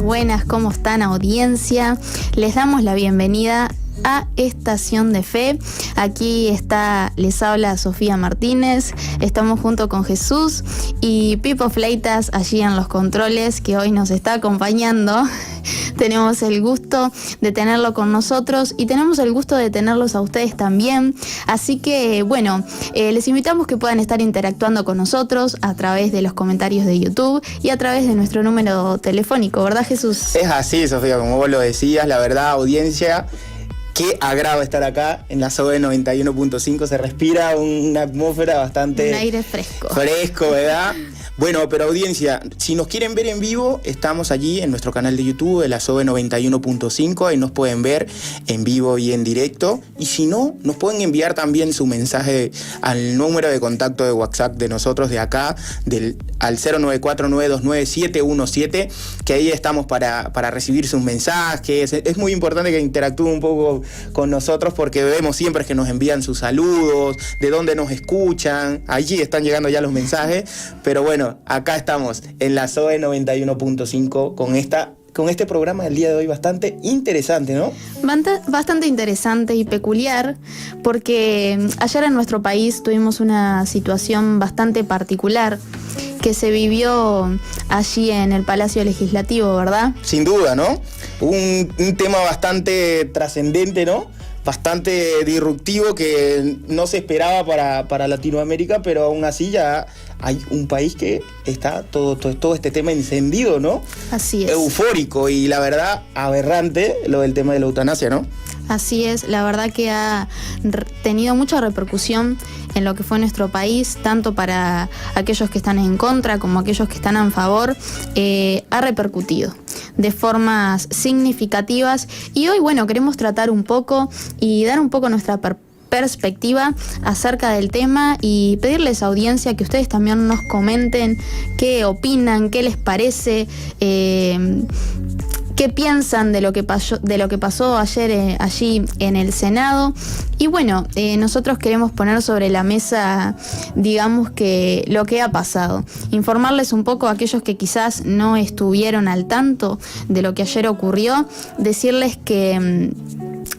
Buenas, ¿cómo están, audiencia? Les damos la bienvenida a Estación de Fe. Aquí les habla Sofía Martínez. Estamos junto con Jesús y Pipo Fleitas allí en los controles, que hoy nos está acompañando. Tenemos el gusto de tenerlo con nosotros y tenemos el gusto de tenerlos a ustedes también. Así que, les invitamos que puedan estar interactuando con nosotros a través de los comentarios de YouTube y a través de nuestro número telefónico, ¿verdad, Jesús? Es así, Sofía, como vos lo decías, la verdad, audiencia. Qué agrado estar acá en la SOE 91.5, se respira una atmósfera bastante... Un aire fresco. Fresco, ¿verdad? Bueno, pero audiencia, si nos quieren ver en vivo, estamos allí en nuestro canal de YouTube, de la SOE 91.5, ahí nos pueden ver en vivo y en directo. Y si no, nos pueden enviar también su mensaje al número de contacto de WhatsApp de nosotros de acá, al 094929717, que ahí estamos para recibir sus mensajes. Es muy importante que interactúen un poco con nosotros porque vemos siempre que nos envían sus saludos, de dónde nos escuchan. Allí están llegando ya los mensajes, pero bueno, acá estamos en la SOE 91.5 con este programa del día de hoy bastante interesante, ¿no? Bastante interesante y peculiar, porque ayer en nuestro país tuvimos una situación bastante particular que se vivió allí en el Palacio Legislativo, ¿verdad? Sin duda, ¿no? Un tema bastante trascendente, ¿no? Bastante disruptivo que no se esperaba para Latinoamérica, pero aún así ya hay un país que está todo este tema encendido, ¿no? Así es. Eufórico y la verdad aberrante lo del tema de la eutanasia, ¿no? Así es, la verdad que ha tenido mucha repercusión en lo que fue nuestro país, tanto para aquellos que están en contra como aquellos que están a favor, ha repercutido de formas significativas. Y hoy, queremos tratar un poco y dar un poco nuestra perspectiva acerca del tema y pedirles a audiencia que ustedes también nos comenten qué opinan, qué les parece, qué piensan de lo que pasó ayer allí en el Senado. Y nosotros queremos poner sobre la mesa, digamos, que lo que ha pasado. Informarles un poco a aquellos que quizás no estuvieron al tanto de lo que ayer ocurrió, decirles que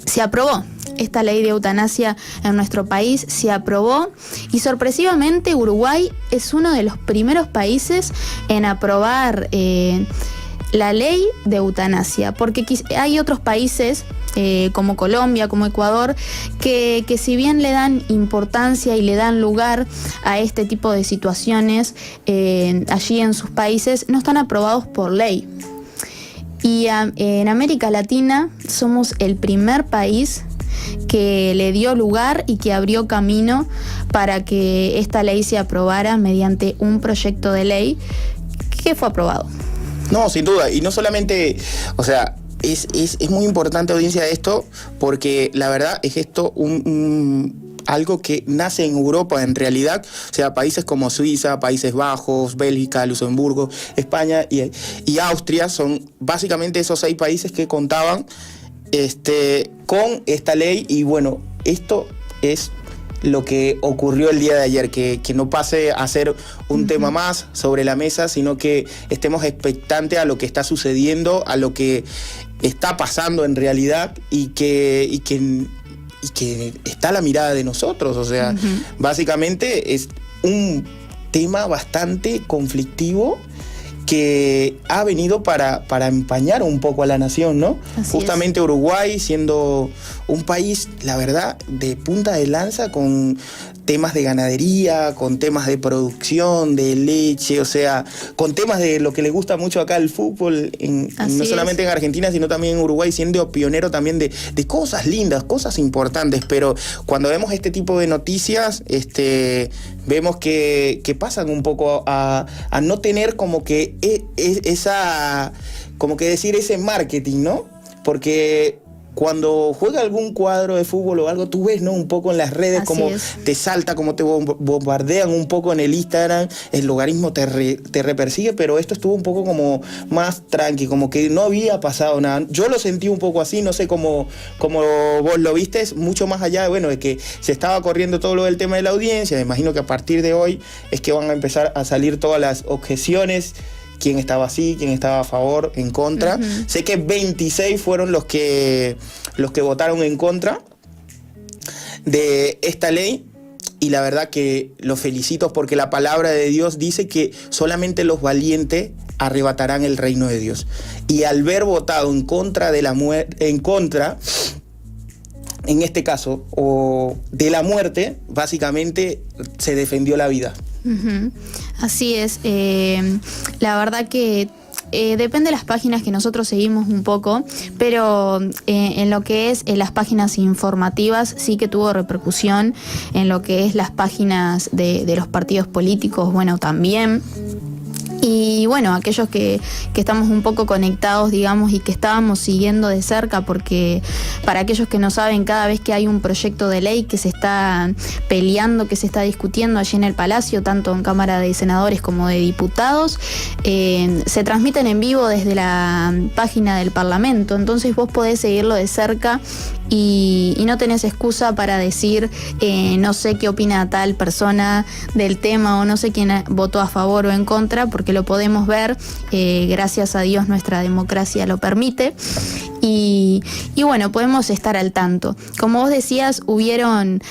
se aprobó esta ley de eutanasia en nuestro país, se aprobó y sorpresivamente Uruguay es uno de los primeros países en aprobar la ley de eutanasia, porque hay otros países como Colombia, como Ecuador, que si bien le dan importancia y le dan lugar a este tipo de situaciones allí en sus países, no están aprobados por ley. Y en América Latina somos el primer país que le dio lugar y que abrió camino para que esta ley se aprobara mediante un proyecto de ley que fue aprobado. No, sin duda, y no solamente, es muy importante, audiencia, esto, porque la verdad es esto algo que nace en Europa en realidad, países como Suiza, Países Bajos, Bélgica, Luxemburgo, España y Austria son básicamente esos 6 países que contaban con esta ley. Y esto es lo que ocurrió el día de ayer, que no pase a ser un tema más sobre la mesa, sino que estemos expectantes a lo que está sucediendo, a lo que está pasando en realidad y que está a la mirada de nosotros. Básicamente es un tema bastante conflictivo que ha venido para empañar un poco a la nación, ¿no? Justamente Uruguay siendo un país, la verdad, de punta de lanza con temas de ganadería, con temas de producción, de leche, con temas de lo que le gusta mucho acá el fútbol, no solamente en Argentina, sino también en Uruguay, siendo pionero también de cosas lindas, cosas importantes. Pero cuando vemos este tipo de noticias, vemos que pasan un poco a no tener como que ese marketing, ¿no? Porque cuando juega algún cuadro de fútbol o algo, tú ves, ¿no? Un poco en las redes como te salta, como te bombardean un poco en el Instagram, el logaritmo te repersigue, pero esto estuvo un poco como más tranqui, como que no había pasado nada. Yo lo sentí un poco así, no sé cómo vos lo viste, mucho más allá de que se estaba corriendo todo lo del tema de la audiencia. Me imagino que a partir de hoy es que van a empezar a salir todas las objeciones, quién estaba así, quién estaba a favor, en contra. Sé que 26 fueron los que votaron en contra de esta ley, y la verdad que los felicito porque la palabra de Dios dice que solamente los valientes arrebatarán el reino de Dios. Y al haber votado en contra de la en este caso, o de la muerte, básicamente se defendió la vida. Así es. La verdad que depende de las páginas que nosotros seguimos un poco, pero en lo que es las páginas informativas sí que tuvo repercusión, en lo que es las páginas de los partidos políticos, bueno, también. Y bueno, aquellos que estamos un poco conectados, digamos, y que estábamos siguiendo de cerca, porque para aquellos que no saben, cada vez que hay un proyecto de ley que se está peleando, que se está discutiendo allí en el Palacio, tanto en Cámara de Senadores como de Diputados, se transmiten en vivo desde la página del Parlamento. Entonces vos podés seguirlo de cerca y no tenés excusa para decir no sé qué opina tal persona del tema, o no sé quién votó a favor o en contra, porque lo podemos ver, gracias a Dios nuestra democracia lo permite, y bueno, podemos estar al tanto. Como vos decías, hubieron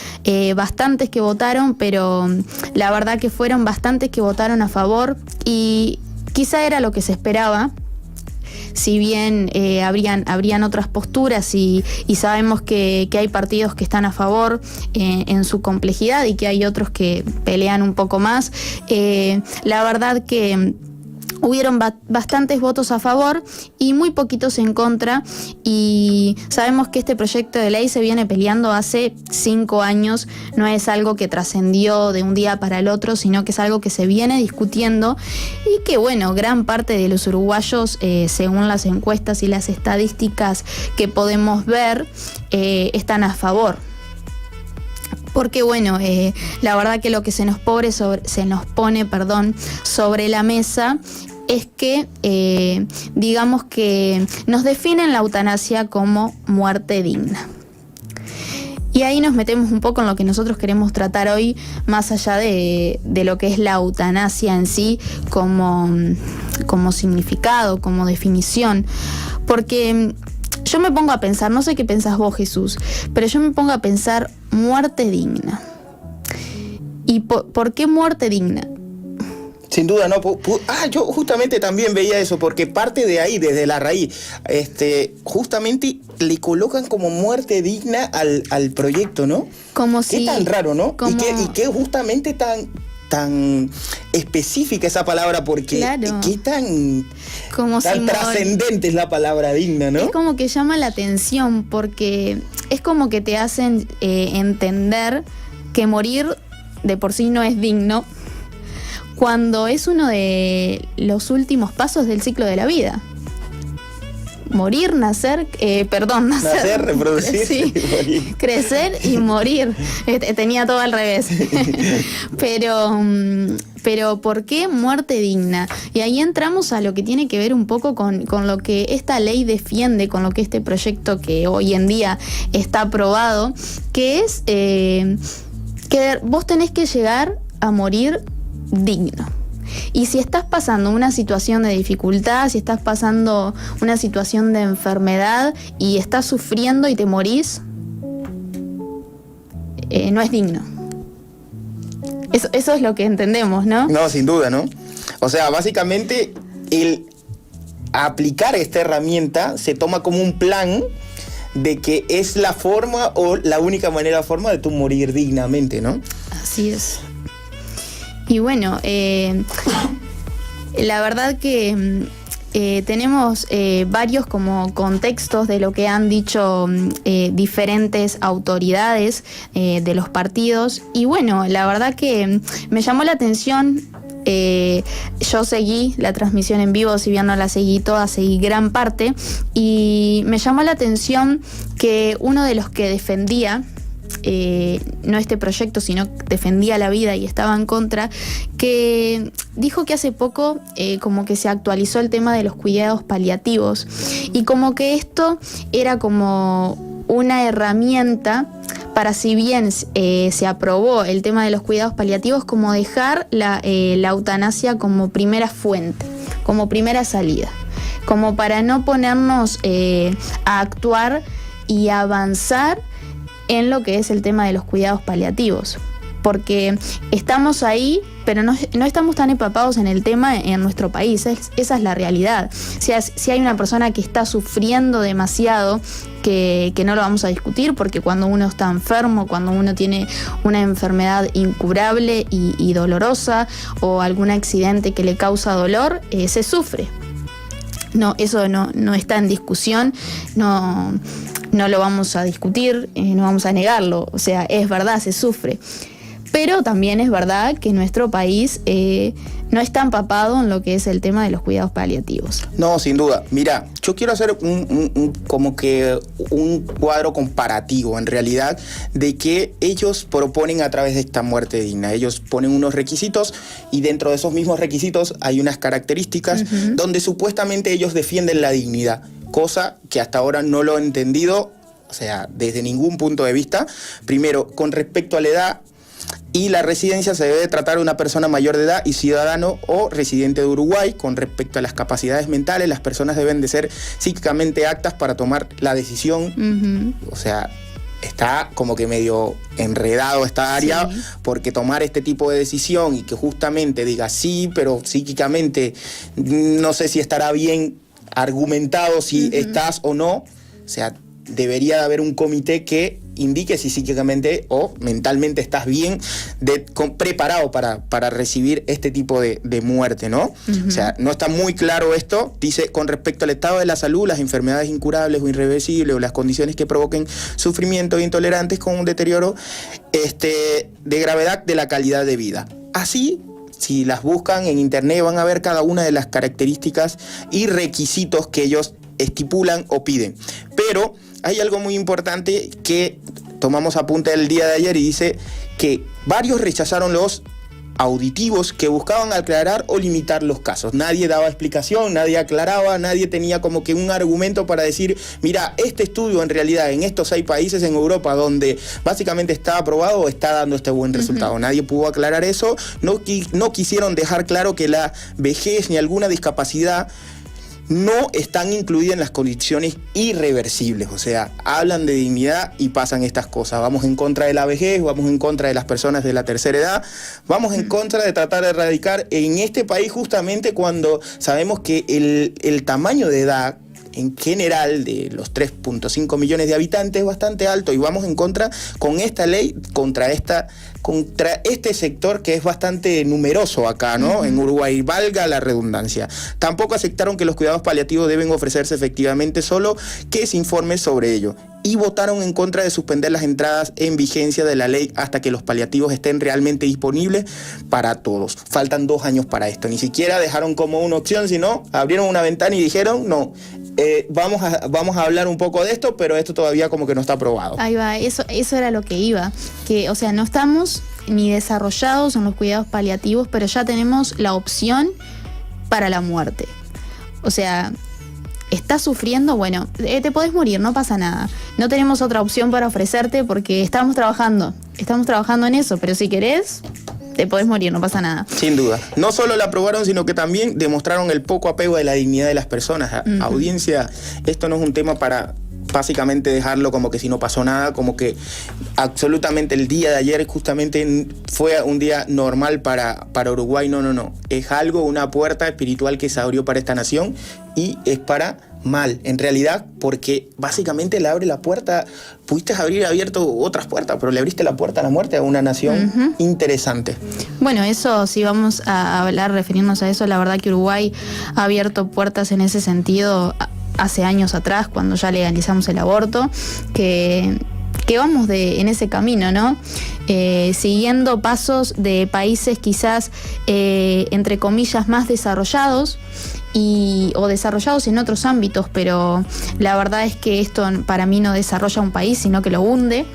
bastantes que votaron, pero la verdad que fueron bastantes que votaron a favor, y quizá era lo que se esperaba. Si bien habrían otras posturas, y sabemos que hay partidos que están a favor en su complejidad, y que hay otros que pelean un poco más, la verdad que hubieron bastantes votos a favor y muy poquitos en contra, y sabemos que este proyecto de ley se viene peleando hace 5 años, no es algo que trascendió de un día para el otro, sino que es algo que se viene discutiendo, y que bueno, gran parte de los uruguayos, según las encuestas y las estadísticas que podemos ver, están a favor. Porque bueno, la verdad que lo que se nos pone sobre la mesa es que digamos que nos definen la eutanasia como muerte digna. Y ahí nos metemos un poco en lo que nosotros queremos tratar hoy, más allá de lo que es la eutanasia en sí, como significado, como definición. Porque yo me pongo a pensar, no sé qué pensás vos, Jesús, pero yo me pongo a pensar muerte digna. ¿Y por qué muerte digna? Sin duda, ¿no? Yo justamente también veía eso, porque parte de ahí, desde la raíz, justamente le colocan como muerte digna al proyecto, ¿no? Como qué si... tan raro, ¿no? Como... Y qué justamente tan específica esa palabra, porque claro. Qué tan trascendente es la palabra digna, ¿no? Es como que llama la atención, porque es como que te hacen entender que morir de por sí no es digno, cuando es uno de los últimos pasos del ciclo de la vida. Morir, nacer, reproducirse, sí, y morir. Crecer y morir. Tenía todo al revés. Pero ¿por qué muerte digna? Y ahí entramos a lo que tiene que ver un poco con lo que esta ley defiende, con lo que este proyecto que hoy en día está aprobado, que es que vos tenés que llegar a morir digno. Y si estás pasando una situación de dificultad, si estás pasando una situación de enfermedad y estás sufriendo y te morís, no es digno. Eso es lo que entendemos, ¿no? No, sin duda, ¿no? O sea, básicamente el aplicar esta herramienta se toma como un plan de que es la forma o la única forma de tú morir dignamente, ¿no? Así es. Y bueno, la verdad que tenemos varios como contextos de lo que han dicho diferentes autoridades de los partidos. Y bueno, la verdad que me llamó la atención Yo seguí la transmisión en vivo, si bien no la seguí toda, seguí gran parte, y me llamó la atención que uno de los que defendía, no este proyecto, sino defendía la vida y estaba en contra, que dijo que hace poco como que se actualizó el tema de los cuidados paliativos y como que esto era como una herramienta para, si bien se aprobó el tema de los cuidados paliativos, como dejar la eutanasia como primera fuente, como primera salida, como para no ponernos a actuar y avanzar en lo que es el tema de los cuidados paliativos, porque estamos ahí, pero no estamos tan empapados en el tema en nuestro país. Esa es la realidad. Si hay una persona que está sufriendo demasiado, que no lo vamos a discutir, porque cuando uno está enfermo, cuando uno tiene una enfermedad incurable y dolorosa, o algún accidente que le causa dolor, se sufre. No, eso no está en discusión, no lo vamos a discutir, no vamos a negarlo. O sea, es verdad, se sufre. Pero también es verdad que nuestro país no está empapado en lo que es el tema de los cuidados paliativos. No, sin duda. Mira, yo quiero hacer como que un cuadro comparativo, en realidad, de que ellos proponen a través de esta muerte digna. Ellos ponen unos requisitos y dentro de esos mismos requisitos hay unas características donde supuestamente ellos defienden la dignidad, cosa que hasta ahora no lo he entendido, o sea, desde ningún punto de vista. Primero, con respecto a la edad y la residencia, se debe tratar a una persona mayor de edad y ciudadano o residente de Uruguay. Con respecto a las capacidades mentales, las personas deben de ser psíquicamente aptas para tomar la decisión. O sea, está como que medio enredado esta área, sí, porque tomar este tipo de decisión y que justamente diga sí, pero psíquicamente no sé si estará bien argumentado si estás o no. O sea, debería de haber un comité que indique si psíquicamente o mentalmente estás bien, preparado para recibir este tipo de muerte, ¿no? O sea, no está muy claro esto. Dice, con respecto al estado de la salud, las enfermedades incurables o irreversibles o las condiciones que provoquen sufrimiento intolerantes con un deterioro de gravedad de la calidad de vida. Así, si las buscan en internet, van a ver cada una de las características y requisitos que ellos estipulan o piden. Pero hay algo muy importante que tomamos apunte el día de ayer y dice que varios rechazaron los auditivos que buscaban aclarar o limitar los casos. Nadie daba explicación, nadie aclaraba, nadie tenía como que un argumento para decir, mira, este estudio en realidad en estos 6 países en Europa donde básicamente está aprobado, está dando este buen resultado. Nadie pudo aclarar eso. No quisieron dejar claro que la vejez ni alguna discapacidad no están incluidas en las condiciones irreversibles. O sea, hablan de dignidad y pasan estas cosas. Vamos en contra de la vejez, vamos en contra de las personas de la tercera edad, vamos en contra de tratar de erradicar en este país, justamente cuando sabemos que el tamaño de edad en general de los 3.5 millones de habitantes es bastante alto, y vamos en contra con esta ley contra este sector que es bastante numeroso acá, ¿no? En Uruguay, valga la redundancia. Tampoco aceptaron que los cuidados paliativos deben ofrecerse efectivamente, solo que se informe sobre ello. Y votaron en contra de suspender las entradas en vigencia de la ley hasta que los paliativos estén realmente disponibles para todos. Faltan 2 años para esto. Ni siquiera dejaron como una opción, sino abrieron una ventana y dijeron, no, vamos a hablar un poco de esto, pero esto todavía como que no está aprobado. Ahí va, eso era lo que iba. Que, o sea, no estamos ni desarrollados en los cuidados paliativos, pero ya tenemos la opción para la muerte. O sea, estás sufriendo, bueno, te podés morir, no pasa nada. No tenemos otra opción para ofrecerte porque estamos trabajando en eso, pero si querés, te podés morir, no pasa nada. Sin duda. No solo la aprobaron, sino que también demostraron el poco apego de la dignidad de las personas. Audiencia, esto no es un tema para básicamente dejarlo como que si no pasó nada, como que absolutamente el día de ayer justamente fue un día normal para Uruguay. No. Es algo, una puerta espiritual que se abrió para esta nación y es para mal, en realidad, porque básicamente le abre la puerta. Pudiste haber abierto otras puertas, pero le abriste la puerta a la muerte a una nación interesante. Bueno, eso, si vamos a hablar, referirnos a eso, la verdad que Uruguay ha abierto puertas en ese sentido hace años atrás, cuando ya legalizamos el aborto, que que vamos en ese camino, ¿no? Siguiendo pasos de países quizás, entre comillas, más desarrollados, o desarrollados en otros ámbitos, pero la verdad es que esto para mí no desarrolla un país, sino que lo hunde.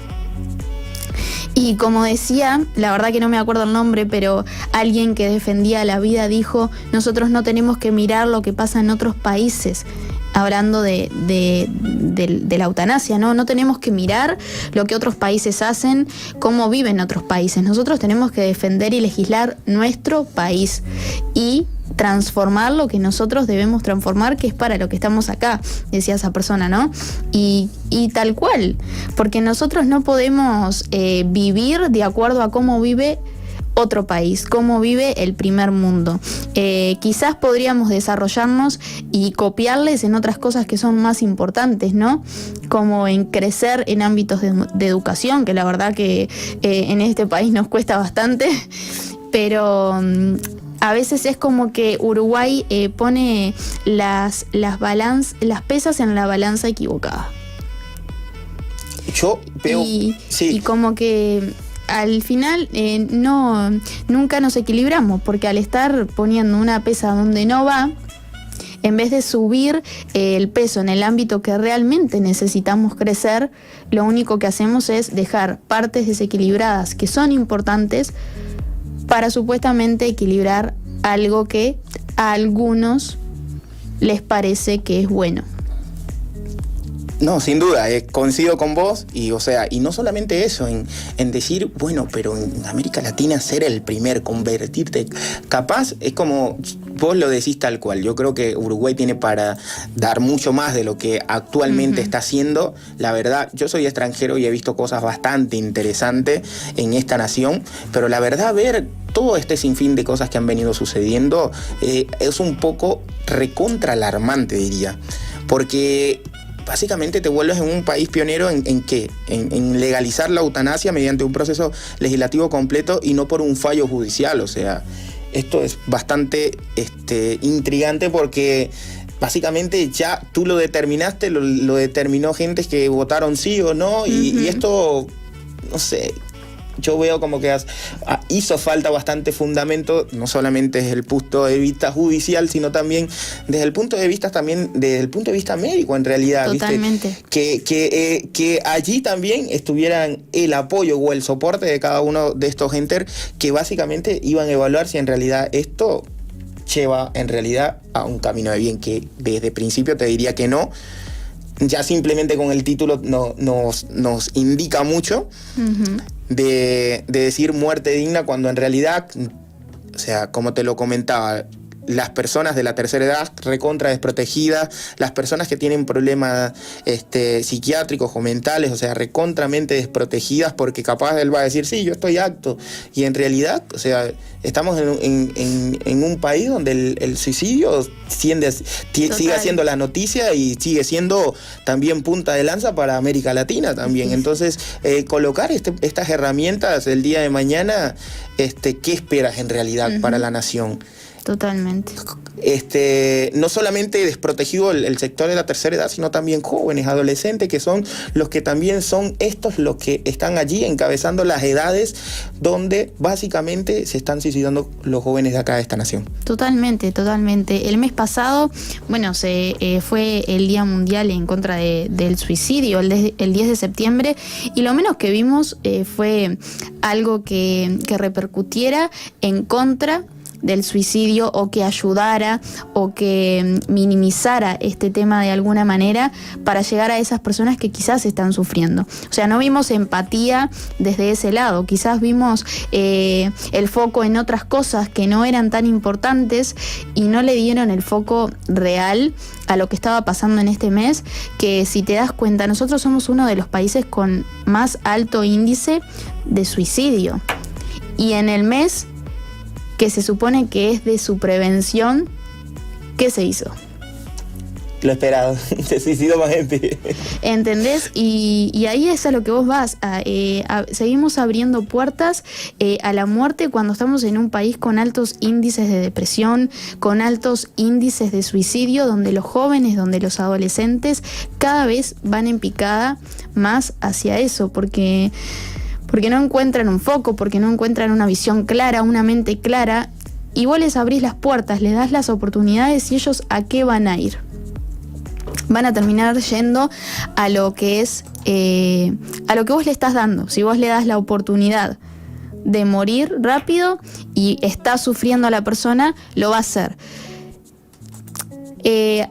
Y como decía, la verdad que no me acuerdo el nombre, pero alguien que defendía la vida dijo: nosotros no tenemos que mirar lo que pasa en otros países, hablando de la eutanasia, ¿no? No tenemos que mirar lo que otros países hacen, cómo viven otros países. Nosotros tenemos que defender y legislar nuestro país y transformar lo que nosotros debemos transformar, que es para lo que estamos acá, decía esa persona, ¿no? Y tal cual, porque nosotros no podemos vivir de acuerdo a cómo vive otro país, cómo vive el primer mundo. Quizás podríamos desarrollarnos y copiarles en otras cosas que son más importantes, ¿no? Como en crecer en ámbitos de educación, que la verdad que en este país nos cuesta bastante, pero a veces es como que Uruguay pone las pesas en la balanza equivocada. Yo veo... Y como que al final nunca nos equilibramos, porque al estar poniendo una pesa donde no va, en vez de subir el peso en el ámbito que realmente necesitamos crecer, lo único que hacemos es dejar partes desequilibradas que son importantes para supuestamente equilibrar algo que a algunos les parece que es bueno. No, sin duda, coincido con vos, y no solamente eso, en decir, bueno, pero en América Latina ser el primer, convertirte, capaz, es como vos lo decís tal cual. Yo creo que Uruguay tiene para dar mucho más de lo que actualmente está haciendo. La verdad, yo soy extranjero y he visto cosas bastante interesantes en esta nación, pero la verdad, ver todo este sinfín de cosas que han venido sucediendo es un poco recontra alarmante, diría, porque básicamente te vuelves en un país pionero ¿en qué? En legalizar la eutanasia mediante un proceso legislativo completo y no por un fallo judicial. O sea, esto es bastante intrigante, porque básicamente ya tú lo determinaste, lo determinó gente que votaron sí o no, y esto, no sé, yo veo como que hizo falta bastante fundamento, no solamente desde el punto de vista judicial, sino también desde el punto de vista médico, en realidad. Totalmente. ¿Viste? Que allí también estuvieran el apoyo o el soporte de cada uno de estos entes que básicamente iban a evaluar si en realidad esto lleva en realidad a un camino de bien, que desde el principio te diría que no. Ya simplemente con el título nos indica mucho de decir muerte digna, cuando en realidad, o sea, como te lo comentaba, las personas de la tercera edad recontra desprotegidas, las personas que tienen problemas psiquiátricos o mentales, o sea, recontramente desprotegidas, porque capaz él va a decir, sí, yo estoy apto, y en realidad, o sea, estamos en un país donde el suicidio sigue siendo la noticia y sigue siendo también punta de lanza para América Latina también. Entonces, colocar estas herramientas el día de mañana, ¿qué esperas en realidad para la nación? Totalmente. No solamente desprotegido el sector de la tercera edad, sino también jóvenes, adolescentes, que son los que también son los que están allí encabezando las edades donde básicamente se están suicidando los jóvenes de acá de esta nación. Totalmente, totalmente. El mes pasado, bueno, fue el Día Mundial en contra del suicidio, el 10 de septiembre, y lo menos que vimos fue algo que repercutiera en contra del suicidio, o que ayudara o que minimizara este tema de alguna manera para llegar a esas personas que quizás están sufriendo. O sea, no vimos empatía desde ese lado, quizás vimos el foco en otras cosas que no eran tan importantes y no le dieron el foco real a lo que estaba pasando en este mes, que si te das cuenta, nosotros somos uno de los países con más alto índice de suicidio, y en el mes que se supone que es de su prevención, ¿qué se hizo? Lo esperado, se suicidó más gente. ¿Entendés? Y ahí es a lo que vos vas. Seguimos abriendo puertas a la muerte cuando estamos en un país con altos índices de depresión, con altos índices de suicidio, donde los jóvenes, donde los adolescentes cada vez van en picada más hacia eso, porque no encuentran un foco, porque no encuentran una visión clara, una mente clara, y vos les abrís las puertas, les das las oportunidades, y ellos ¿a qué van a ir? Van a terminar yendo a lo que es, a lo que vos le estás dando. Si vos le das la oportunidad de morir rápido y está sufriendo a la persona, lo va a hacer. Se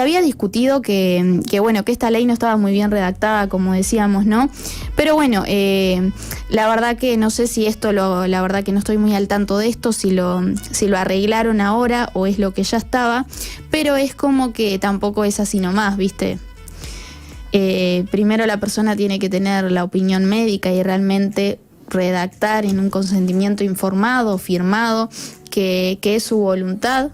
había discutido que esta ley no estaba muy bien redactada, como decíamos, ¿no? Pero bueno, la verdad que no sé si la verdad que no estoy muy al tanto de esto, si lo arreglaron ahora o es lo que ya estaba, pero es como que tampoco es así nomás, ¿viste? Primero la persona tiene que tener la opinión médica y realmente redactar en un consentimiento informado, firmado, que es su voluntad.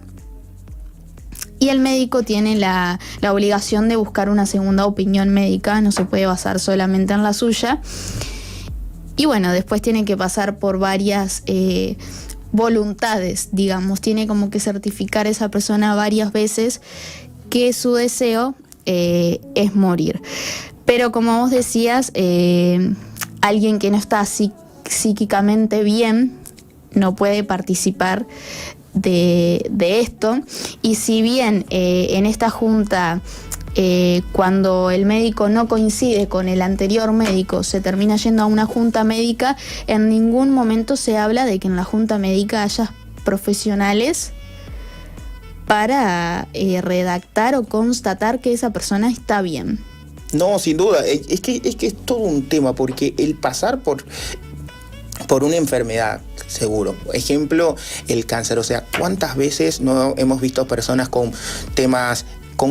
Y el médico tiene la obligación de buscar una segunda opinión médica, no se puede basar solamente en la suya. Y bueno, después tiene que pasar por varias voluntades, digamos. Tiene como que certificar esa persona varias veces que su deseo es morir. Pero como vos decías, alguien que no está psíquicamente bien no puede participar de esto. Y si bien en esta junta, cuando el médico no coincide con el anterior médico, se termina yendo a una junta médica, en ningún momento se habla de que en la junta médica haya profesionales para redactar o constatar que esa persona está bien. No, sin duda, es que es todo un tema, porque el pasar por una enfermedad, seguro. Ejemplo, el cáncer. O sea, ¿cuántas veces no hemos visto personas con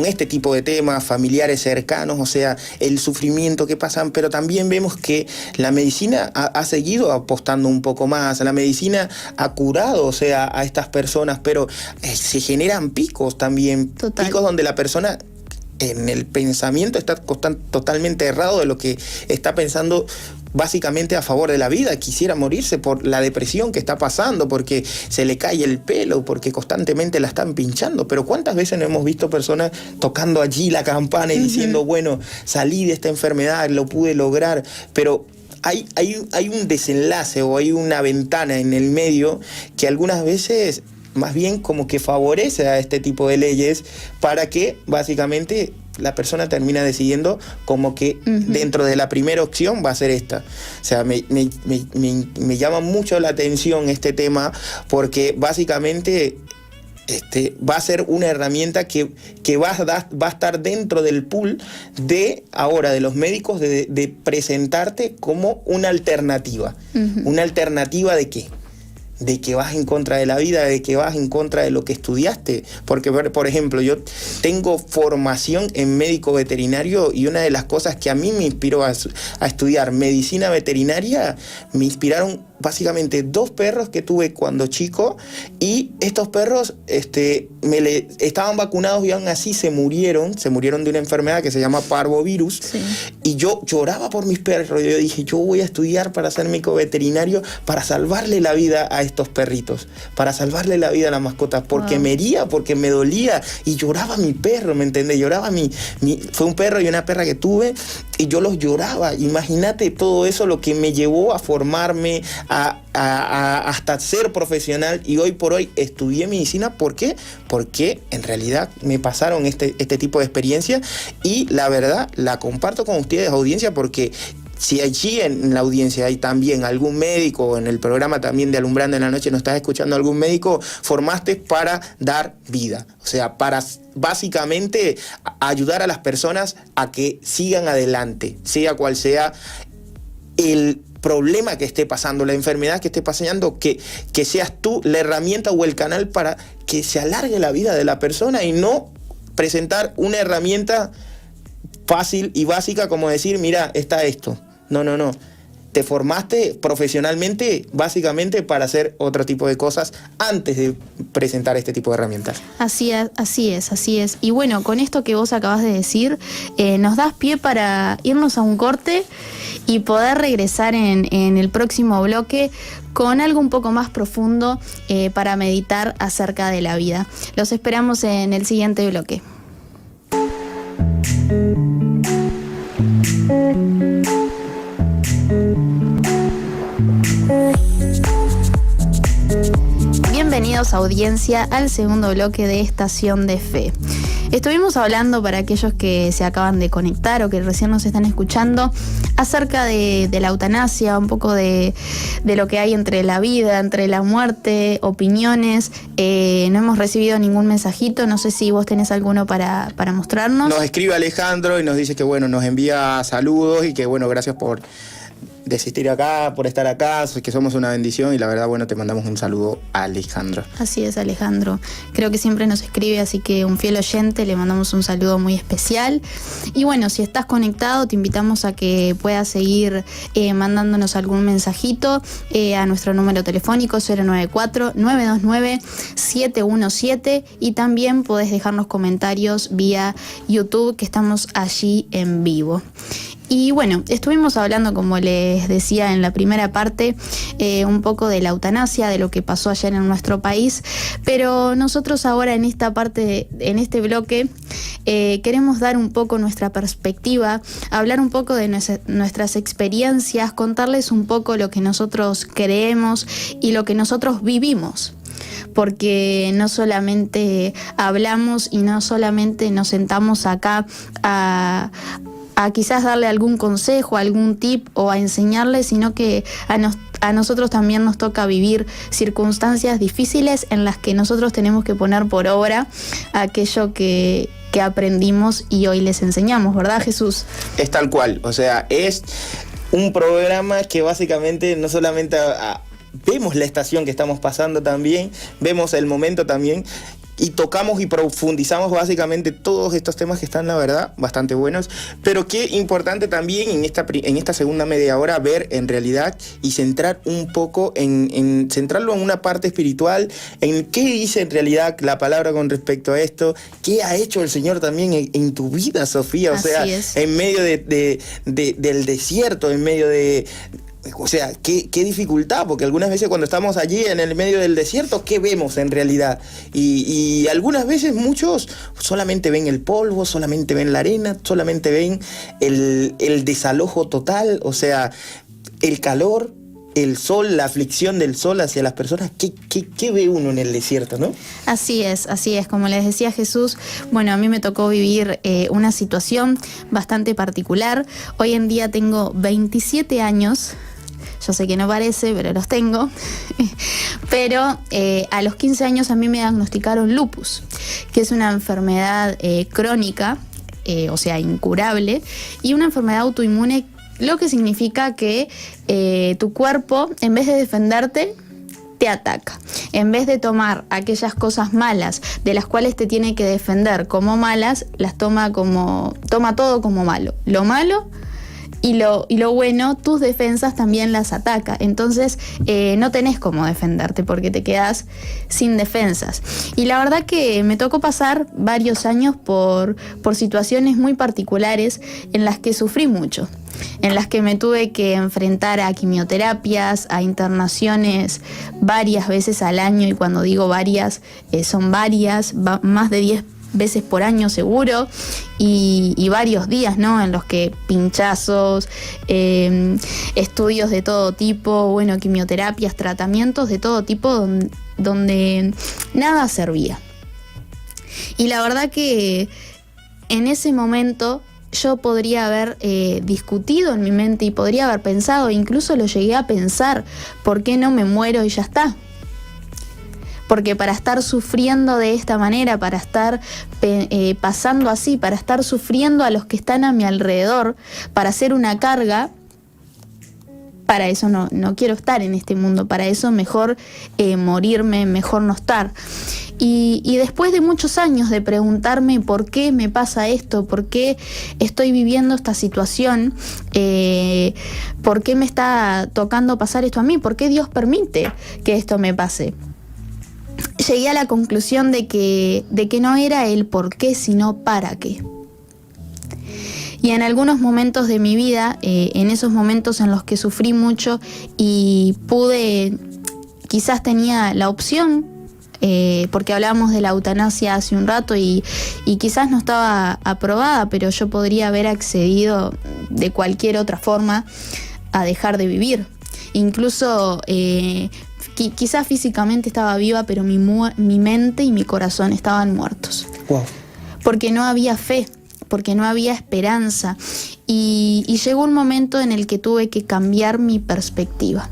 este tipo de temas, familiares cercanos? O sea, el sufrimiento que pasan, pero también vemos que la medicina ha seguido apostando un poco más. La medicina ha curado, o sea, a estas personas, pero se generan picos también. Total. Picos donde la persona en el pensamiento está totalmente errado de lo que está pensando, básicamente a favor de la vida. Quisiera morirse por la depresión que está pasando, porque se le cae el pelo, porque constantemente la están pinchando. Pero ¿cuántas veces no hemos visto personas tocando allí la campana y diciendo, bueno, salí de esta enfermedad, lo pude lograr? Pero hay un desenlace o hay una ventana en el medio que algunas veces más bien como que favorece a este tipo de leyes, para que básicamente la persona termina decidiendo como que dentro de la primera opción va a ser esta. O sea, me llama mucho la atención este tema, porque básicamente va a ser una herramienta que va a estar dentro del pool de ahora de los médicos de presentarte como una alternativa. ¿Una alternativa de qué? De que vas en contra de la vida, de que vas en contra de lo que estudiaste. Porque, por ejemplo, yo tengo formación en médico veterinario, y una de las cosas que a mí me inspiró a estudiar medicina veterinaria, me inspiraron básicamente 2 perros que tuve cuando chico, y estos perros estaban vacunados y aún así se murieron de una enfermedad que se llama parvovirus. Sí. Y yo lloraba por mis perros. Yo dije, yo voy a estudiar para ser médico veterinario, para salvarle la vida a estos perritos, para salvarle la vida a las mascotas, porque me hería, porque me dolía, y lloraba mi perro, ¿me entendés? Lloraba fue un perro y una perra que tuve, y yo los lloraba. Imagínate todo eso, lo que me llevó a formarme, hasta ser profesional, y hoy por hoy estudié medicina. ¿Por qué? Porque en realidad me pasaron este tipo de experiencia, y la verdad la comparto con ustedes, audiencia, porque si allí en la audiencia hay también algún médico, o en el programa también de Alumbrando en la Noche nos estás escuchando algún médico, formaste para dar vida, o sea, para básicamente ayudar a las personas a que sigan adelante, sea cual sea el problema que esté pasando, la enfermedad que esté pasando, que seas tú la herramienta o el canal para que se alargue la vida de la persona, y no presentar una herramienta fácil y básica como decir, mira, está esto. No. te formaste profesionalmente básicamente para hacer otro tipo de cosas antes de presentar este tipo de herramientas. Así es. Y bueno, con esto que vos acabas de decir, nos das pie para irnos a un corte y poder regresar en el próximo bloque con algo un poco más profundo para meditar acerca de la vida. Los esperamos en el siguiente bloque. Bienvenidos, audiencia, al segundo bloque de Estación de Fe. Estuvimos hablando, para aquellos que se acaban de conectar o que recién nos están escuchando, acerca de la eutanasia, un poco de lo que hay entre la vida, entre la muerte, opiniones. No hemos recibido ningún mensajito, no sé si vos tenés alguno para mostrarnos. Nos escribe Alejandro y nos dice que bueno, nos envía saludos y que bueno, gracias por desistir acá, por estar acá, que somos una bendición y la verdad, bueno, te mandamos un saludo a Alejandro. Así es, Alejandro. Creo que siempre nos escribe, así que un fiel oyente, le mandamos un saludo muy especial. Y bueno, si estás conectado, te invitamos a que puedas seguir mandándonos algún mensajito a nuestro número telefónico 094-929-717 y también podés dejarnos comentarios vía YouTube, que estamos allí en vivo. Y bueno, estuvimos hablando, como les decía en la primera parte, un poco de la eutanasia, de lo que pasó ayer en nuestro país, pero nosotros ahora en esta parte, en este bloque, queremos dar un poco nuestra perspectiva, hablar un poco de nuestras experiencias, contarles un poco lo que nosotros creemos y lo que nosotros vivimos. Porque no solamente hablamos y no solamente nos sentamos acá a quizás darle algún consejo, algún tip o a enseñarle, sino que a nosotros también nos toca vivir circunstancias difíciles en las que nosotros tenemos que poner por obra aquello que aprendimos y hoy les enseñamos, ¿verdad, Jesús? Es tal cual, o sea, es un programa que básicamente no solamente vemos la estación que estamos pasando también, vemos el momento también, y tocamos y profundizamos básicamente todos estos temas que están, la verdad, bastante buenos. Pero qué importante también en esta segunda media hora ver en realidad y centrar un poco en centrarlo en una parte espiritual, en qué dice en realidad la palabra con respecto a esto, qué ha hecho el Señor también en tu vida, Sofía. O sea, en medio del desierto, en medio de... O sea, qué dificultad, porque algunas veces cuando estamos allí en el medio del desierto, ¿qué vemos en realidad? Y algunas veces muchos solamente ven el polvo, solamente ven la arena, solamente ven el desalojo total, o sea, el calor, el sol, la aflicción del sol hacia las personas. ¿Qué ve uno en el desierto, no? Así es. Como les decía Jesús, bueno, a mí me tocó vivir una situación bastante particular. Hoy en día tengo 27 años. Yo sé que no parece, pero los tengo. Pero a los 15 años a mí me diagnosticaron lupus, que es una enfermedad crónica, o sea, incurable, y una enfermedad autoinmune, lo que significa que tu cuerpo, en vez de defenderte, te ataca. En vez de tomar aquellas cosas malas de las cuales te tiene que defender como malas, las toma todo como malo. Lo malo y lo bueno, tus defensas también las ataca. Entonces no tenés cómo defenderte porque te quedás sin defensas. Y la verdad que me tocó pasar varios años por situaciones muy particulares en las que sufrí mucho, en las que me tuve que enfrentar a quimioterapias, a internaciones varias veces al año, y cuando digo varias, son varias, más de 10 veces por año seguro, y varios días, ¿no? En los que pinchazos, estudios de todo tipo, bueno, quimioterapias, tratamientos de todo tipo, donde nada servía. Y la verdad que en ese momento yo podría haber discutido en mi mente y podría haber pensado, incluso lo llegué a pensar, ¿por qué no me muero y ya está? Porque para estar sufriendo de esta manera, para estar pasando así, para estar sufriendo a los que están a mi alrededor, para hacer una carga, para eso no quiero estar en este mundo, para eso mejor morirme, mejor no estar. Y después de muchos años de preguntarme por qué me pasa esto, por qué estoy viviendo esta situación, por qué me está tocando pasar esto a mí, por qué Dios permite que esto me pase, llegué a la conclusión de que no era el por qué, sino para qué. Y en algunos momentos de mi vida, en esos momentos en los que sufrí mucho y quizás tenía la opción, porque hablábamos de la eutanasia hace un rato y quizás no estaba aprobada, pero yo podría haber accedido de cualquier otra forma a dejar de vivir. Incluso quizás físicamente estaba viva, pero mi mente y mi corazón estaban muertos. Wow. Porque no había fe, porque no había esperanza. Y llegó un momento en el que tuve que cambiar mi perspectiva.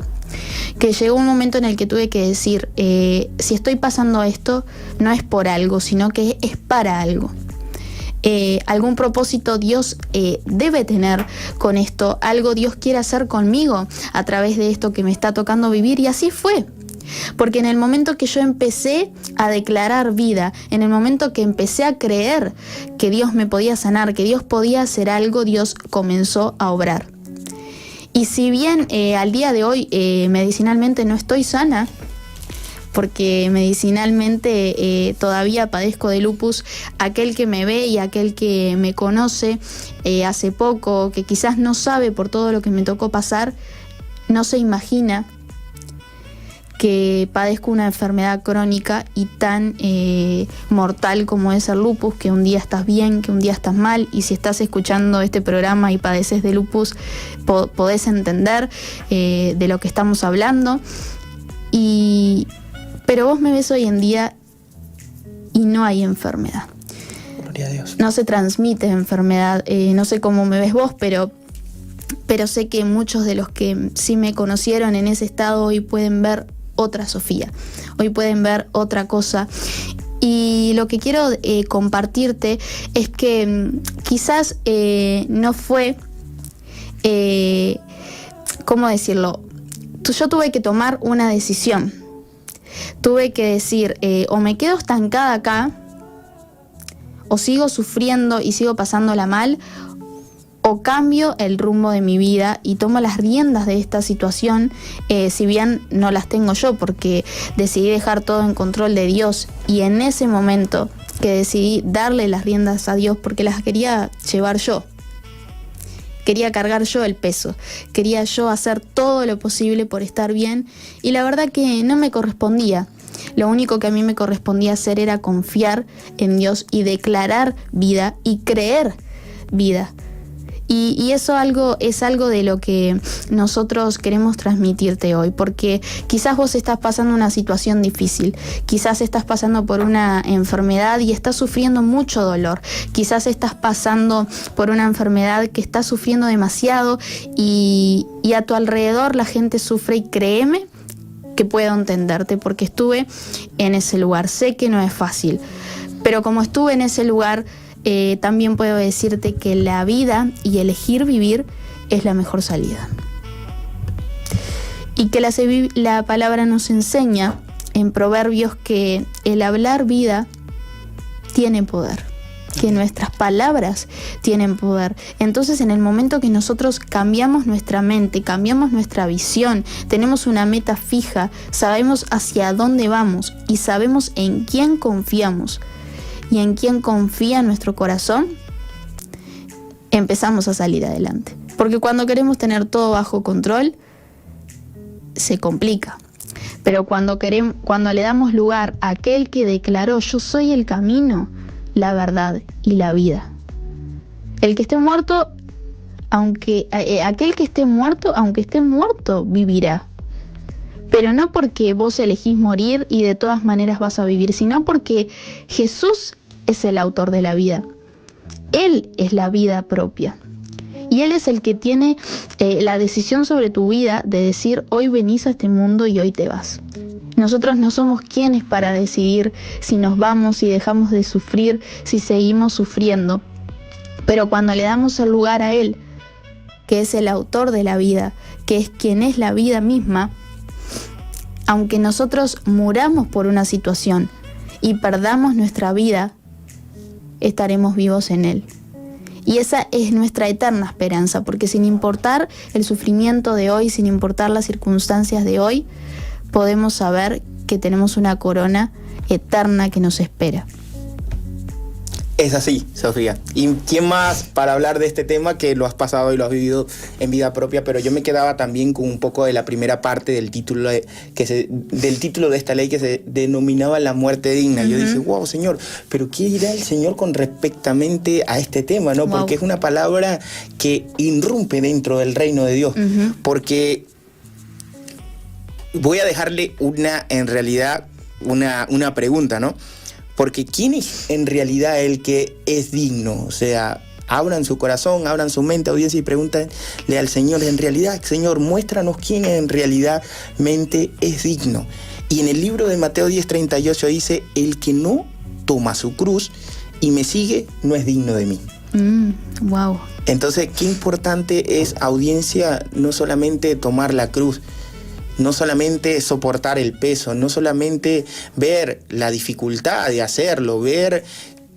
Que llegó un momento en el que tuve que decir, si estoy pasando esto, no es por algo, sino que es para algo. Algún propósito Dios debe tener con esto, algo Dios quiere hacer conmigo a través de esto que me está tocando vivir, y así fue. Porque en el momento que yo empecé a declarar vida, en el momento que empecé a creer que Dios me podía sanar, que Dios podía hacer algo, Dios comenzó a obrar. Y si bien al día de hoy medicinalmente no estoy sana, porque medicinalmente todavía padezco de lupus, aquel que me ve y aquel que me conoce hace poco, que quizás no sabe por todo lo que me tocó pasar, no se imagina que padezco una enfermedad crónica y tan mortal como es el lupus, que un día estás bien, que un día estás mal, y si estás escuchando este programa y padeces de lupus, podés entender de lo que estamos hablando. Pero vos me ves hoy en día y no hay enfermedad. Gloria a Dios. No se transmite enfermedad, no sé cómo me ves vos, pero sé que muchos de los que sí me conocieron en ese estado hoy pueden ver otra Sofía, hoy pueden ver otra cosa. Y lo que quiero compartirte es que quizás no fue, ¿cómo decirlo? Yo tuve que tomar una decisión. Tuve que decir, o me quedo estancada acá, o sigo sufriendo y sigo pasándola mal, o cambio el rumbo de mi vida y tomo las riendas de esta situación, si bien no las tengo yo, porque decidí dejar todo en control de Dios. Y en ese momento que decidí darle las riendas a Dios, porque las quería llevar yo, quería cargar yo el peso, quería yo hacer todo lo posible por estar bien, y la verdad que no me correspondía. Lo único que a mí me correspondía hacer era confiar en Dios y declarar vida y creer vida. Y eso es algo de lo que nosotros queremos transmitirte hoy, porque quizás vos estás pasando una situación difícil, quizás estás pasando por una enfermedad y estás sufriendo mucho dolor, quizás estás pasando por una enfermedad que estás sufriendo demasiado y a tu alrededor la gente sufre, y créeme que puedo entenderte porque estuve en ese lugar. Sé que no es fácil, pero como estuve en ese lugar, también puedo decirte que la vida y elegir vivir es la mejor salida. Y que la palabra nos enseña en Proverbios que el hablar vida tiene poder, que nuestras palabras tienen poder. Entonces, en el momento que nosotros cambiamos nuestra mente, cambiamos nuestra visión, tenemos una meta fija, sabemos hacia dónde vamos y sabemos en quién confiamos, y en quién confía nuestro corazón, empezamos a salir adelante. Porque cuando queremos tener todo bajo control, se complica. Pero cuando le damos lugar a aquel que declaró, yo soy el camino, la verdad y la vida. El que esté muerto, aquel que esté muerto, aunque esté muerto, vivirá. Pero no porque vos elegís morir y de todas maneras vas a vivir, sino porque Jesús es el autor de la vida. Él es la vida propia. Y Él es el que tiene la decisión sobre tu vida de decir, hoy venís a este mundo y hoy te vas. Nosotros no somos quienes para decidir si nos vamos, si dejamos de sufrir, si seguimos sufriendo. Pero cuando le damos el lugar a Él, que es el autor de la vida, que es quien es la vida misma, aunque nosotros muramos por una situación y perdamos nuestra vida, estaremos vivos en Él. Y esa es nuestra eterna esperanza, porque sin importar el sufrimiento de hoy, sin importar las circunstancias de hoy, podemos saber que tenemos una corona eterna que nos espera. Es así, Sofía. ¿Y quién más para hablar de este tema que lo has pasado y lo has vivido en vida propia? Pero yo me quedaba también con un poco de la primera parte del título de esta ley que se denominaba la muerte digna. Yo dije, wow, Señor, pero ¿qué dirá el Señor con respectamente a este tema, no? Porque es una palabra que irrumpe dentro del reino de Dios. Porque voy a dejarle una pregunta, ¿no? Porque ¿quién es en realidad el que es digno? O sea, abran su corazón, abran su mente, audiencia, y pregúntenle al Señor, en realidad, Señor, muéstranos quién en realidad mente es digno. Y en el libro de Mateo 10:38 dice, el que no toma su cruz y me sigue no es digno de mí. Wow. Entonces, qué importante es, audiencia, no solamente tomar la cruz, no solamente soportar el peso, no solamente ver la dificultad de hacerlo, ver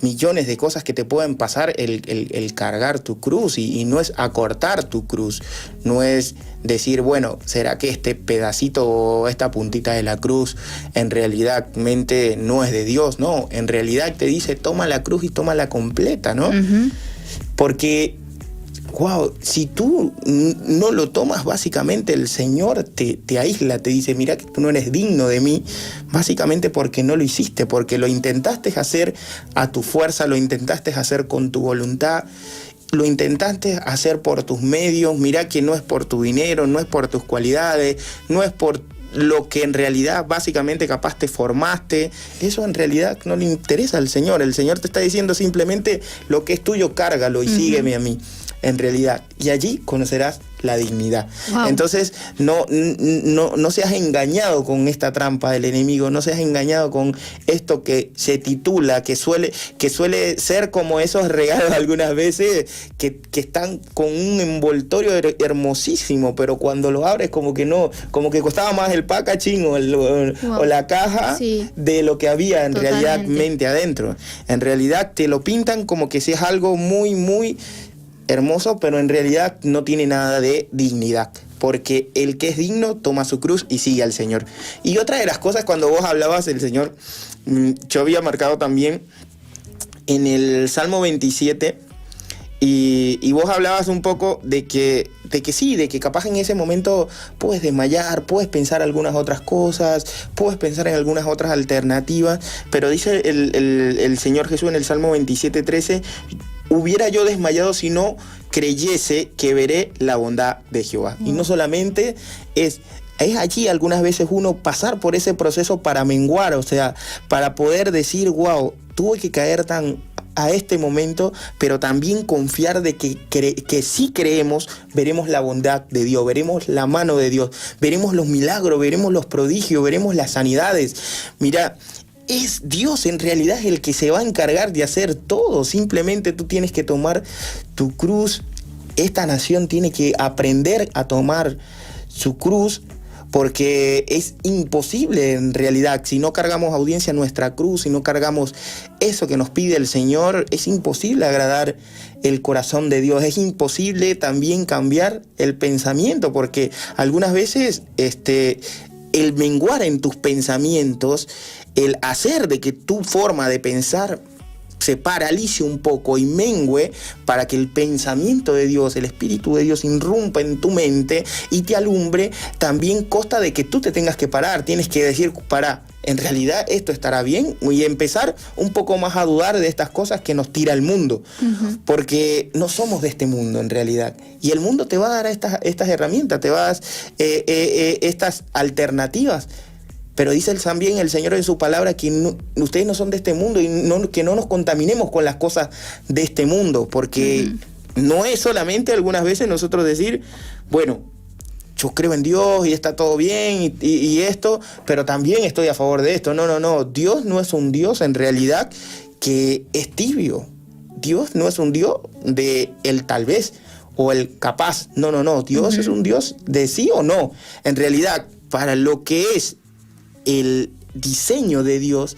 millones de cosas que te pueden pasar el cargar tu cruz, y no es acortar tu cruz, no es decir, bueno, ¿será que este pedacito o esta puntita de la cruz en realidad no es de Dios? No, en realidad te dice, toma la cruz y tómala completa, ¿no? Porque wow, si tú no lo tomas, básicamente el Señor te aísla, te dice, mira que tú no eres digno de mí, básicamente porque no lo hiciste, porque lo intentaste hacer a tu fuerza, lo intentaste hacer con tu voluntad, lo intentaste hacer por tus medios. Mira que no es por tu dinero, no es por tus cualidades, no es por lo que en realidad básicamente capaz te formaste. Eso en realidad no le interesa al Señor. El Señor te está diciendo simplemente, lo que es tuyo, cárgalo y sígueme a mí, en realidad. Y allí conocerás la dignidad. Wow. Entonces, no seas engañado con esta trampa del enemigo, no seas engañado con esto que se titula, que suele ser como esos regalos algunas veces que están con un envoltorio hermosísimo, pero cuando lo abres como que costaba más el packaging o la caja de lo que había en realidad mente adentro. En realidad te lo pintan como que si es algo muy, muy hermoso, pero en realidad no tiene nada de dignidad, porque el que es digno toma su cruz y sigue al Señor. Y otra de las cosas, cuando vos hablabas del Señor, yo había marcado también en el Salmo 27, y vos hablabas un poco de que capaz en ese momento puedes desmayar, puedes pensar algunas otras cosas, puedes pensar en algunas otras alternativas, pero dice el Señor Jesús en el Salmo 27:13, hubiera yo desmayado si no creyese que veré la bondad de Jehová. Y no solamente es allí algunas veces uno pasar por ese proceso para menguar, o sea, para poder decir, wow, tuve que caer a este momento, pero también confiar de que si creemos, veremos la bondad de Dios, veremos la mano de Dios, veremos los milagros, veremos los prodigios, veremos las sanidades. Mira, es Dios en realidad el que se va a encargar de hacer todo. Simplemente tú tienes que tomar tu cruz. Esta nación tiene que aprender a tomar su cruz, porque es imposible en realidad, si no cargamos, audiencia, nuestra cruz, si no cargamos eso que nos pide el Señor, es imposible agradar el corazón de Dios, es imposible también cambiar el pensamiento, porque algunas veces el menguar en tus pensamientos, el hacer de que tu forma de pensar se paralice un poco y mengue para que el pensamiento de Dios, el Espíritu de Dios irrumpa en tu mente y te alumbre, también consta de que tú te tengas que parar, tienes que decir, para, en realidad esto estará bien, y empezar un poco más a dudar de estas cosas que nos tira el mundo, porque no somos de este mundo en realidad, y el mundo te va a dar estas herramientas, te va a dar estas alternativas. Pero dice también el Señor en su palabra que ustedes no son de este mundo, y que no nos contaminemos con las cosas de este mundo, porque no es solamente algunas veces nosotros decir, bueno, yo creo en Dios y está todo bien y esto, pero también estoy a favor de esto. No. Dios no es un Dios en realidad que es tibio. Dios no es un Dios de el tal vez o el capaz. No. Dios es un Dios de sí o no. En realidad, para lo que es el diseño de Dios,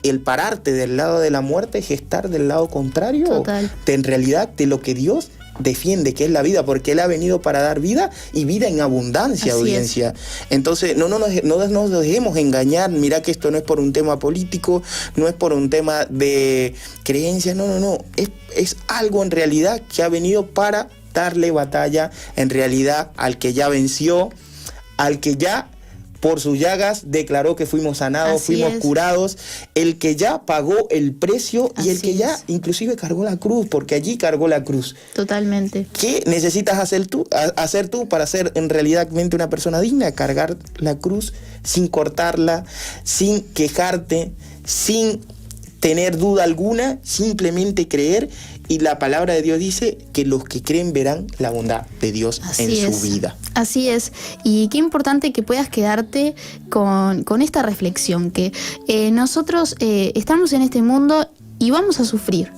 el pararte del lado de la muerte es estar del lado contrario, Total. en realidad, de lo que Dios defiende, que es la vida, porque Él ha venido para dar vida y vida en abundancia, Así audiencia. Entonces, no nos dejemos engañar. Mira que esto no es por un tema político, no es por un tema de creencia, no. Es algo en realidad que ha venido para darle batalla en realidad al que ya venció, al que ya por sus llagas declaró que fuimos sanados, fuimos curados, el que ya pagó el precio y el que ya inclusive cargó la cruz, porque allí cargó la cruz. Totalmente. ¿Qué necesitas hacer tú para ser en realidad una persona digna? Cargar la cruz sin cortarla, sin quejarte, sin tener duda alguna, simplemente creer. Y la palabra de Dios dice que los que creen verán la bondad de Dios en su vida. Así es. Y qué importante que puedas quedarte con esta reflexión, que nosotros estamos en este mundo y vamos a sufrir.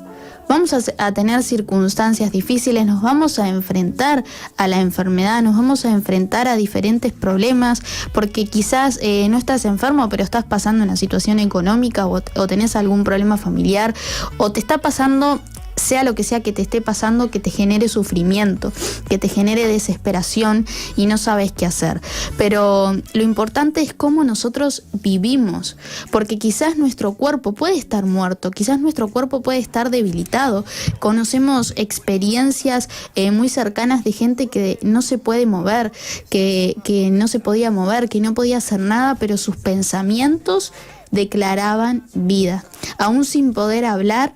Vamos a tener circunstancias difíciles, nos vamos a enfrentar a la enfermedad, nos vamos a enfrentar a diferentes problemas, porque quizás no estás enfermo, pero estás pasando una situación económica o tenés algún problema familiar, o te está pasando, sea lo que sea que te esté pasando, que te genere sufrimiento, que te genere desesperación y no sabes qué hacer. Pero lo importante es cómo nosotros vivimos, porque quizás nuestro cuerpo puede estar muerto, quizás nuestro cuerpo puede estar debilitado. Conocemos experiencias muy cercanas de gente que no se puede mover, que no se podía mover, que no podía hacer nada, pero sus pensamientos declaraban vida. Aún sin poder hablar,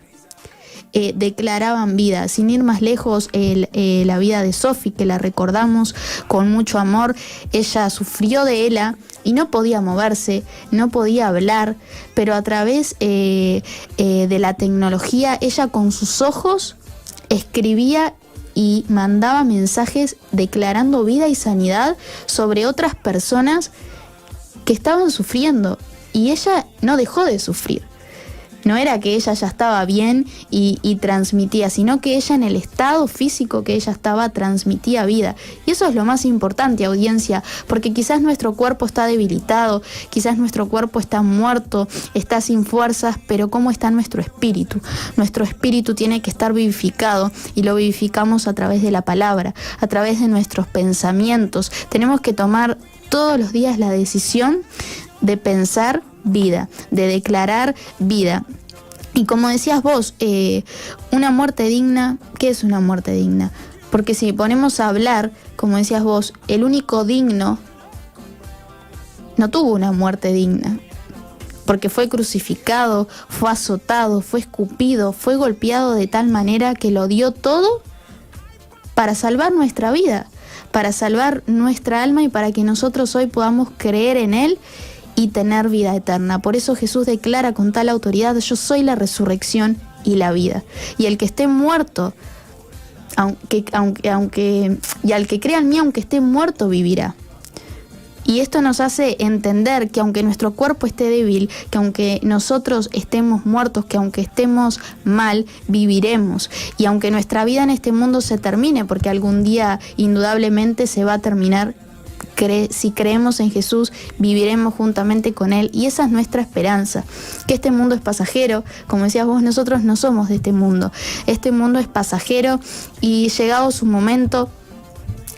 declaraban vida. Sin ir más lejos, la vida de Sophie, que la recordamos con mucho amor. Ella sufrió de ELA y no podía moverse, no podía hablar, pero a través de la tecnología, ella con sus ojos escribía y mandaba mensajes declarando vida y sanidad sobre otras personas que estaban sufriendo, y ella no dejó de sufrir. No era que ella ya estaba bien y transmitía, sino que ella, en el estado físico que ella estaba, transmitía vida. Y eso es lo más importante, audiencia, porque quizás nuestro cuerpo está debilitado, quizás nuestro cuerpo está muerto, está sin fuerzas, pero ¿cómo está nuestro espíritu? Nuestro espíritu tiene que estar vivificado, y lo vivificamos a través de la palabra, a través de nuestros pensamientos. Tenemos que tomar todos los días la decisión de pensar vida, de declarar vida. Y como decías vos, una muerte digna, ¿qué es una muerte digna? Porque si ponemos a hablar, como decías vos, el único digno no tuvo una muerte digna, porque fue crucificado, fue azotado, fue escupido, fue golpeado de tal manera que lo dio todo para salvar nuestra vida, para salvar nuestra alma, y para que nosotros hoy podamos creer en Él y tener vida eterna. Por eso Jesús declara con tal autoridad: yo soy la resurrección y la vida. Y el que esté muerto, y al que crea en mí, aunque esté muerto, vivirá. Y esto nos hace entender que aunque nuestro cuerpo esté débil, que aunque nosotros estemos muertos, que aunque estemos mal, viviremos. Y aunque nuestra vida en este mundo se termine, porque algún día indudablemente se va a terminar, si creemos en Jesús, viviremos juntamente con Él, y esa es nuestra esperanza. Que este mundo es pasajero, como decías vos, nosotros no somos de este mundo es pasajero, y llegado su momento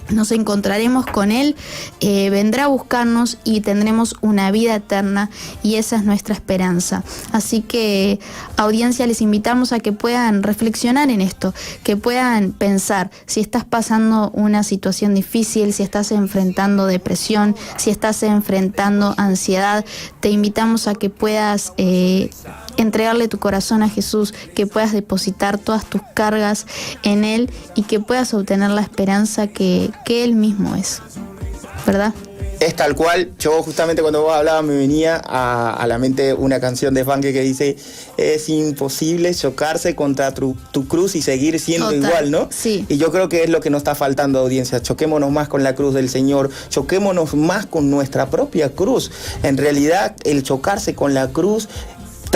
nos encontraremos con Él, vendrá a buscarnos y tendremos una vida eterna, y esa es nuestra esperanza. Así que, audiencia, les invitamos a que puedan reflexionar en esto, que puedan pensar si estás pasando una situación difícil, si estás enfrentando depresión, si estás enfrentando ansiedad. Te invitamos a que puedas entregarle tu corazón a Jesús, que puedas depositar todas tus cargas en Él, y que puedas obtener la esperanza que Él mismo es, ¿verdad? Es tal cual. Yo justamente cuando vos hablabas me venía a la mente una canción de funk que dice: es imposible chocarse contra tu cruz y seguir siendo igual, ¿no? Sí. Y yo creo que es lo que nos está faltando, audiencia. Choquémonos más con la cruz del Señor, choquémonos más con nuestra propia cruz. En realidad, el chocarse con la cruz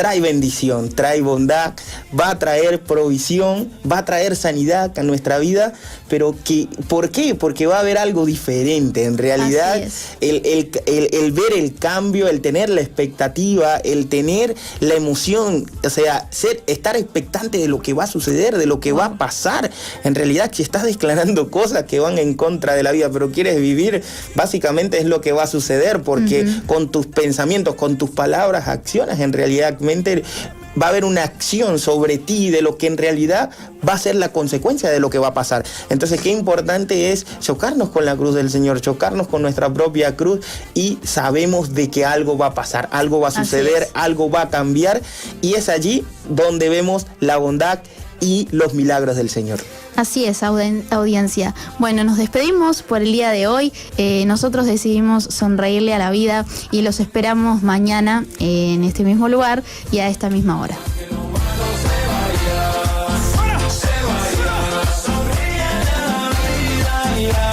trae bendición, trae bondad, va a traer provisión, va a traer sanidad a nuestra vida, pero ¿por qué? Porque va a haber algo diferente. En realidad, el ver el cambio, el tener la expectativa, el tener la emoción, o sea, estar expectante de lo que va a suceder, de lo que va a pasar. En realidad, si estás declarando cosas que van en contra de la vida, pero quieres vivir, básicamente es lo que va a suceder, porque con tus pensamientos, con tus palabras, acciones, en realidad va a haber una acción sobre ti de lo que en realidad va a ser la consecuencia de lo que va a pasar. Entonces, qué importante es chocarnos con la cruz del Señor, chocarnos con nuestra propia cruz, y sabemos de que algo va a pasar, algo va a suceder, algo va a cambiar, y es allí donde vemos la bondad y los milagros del Señor. Así es, audiencia. Bueno, nos despedimos por el día de hoy. Nosotros decidimos sonreírle a la vida y los esperamos mañana en este mismo lugar y a esta misma hora.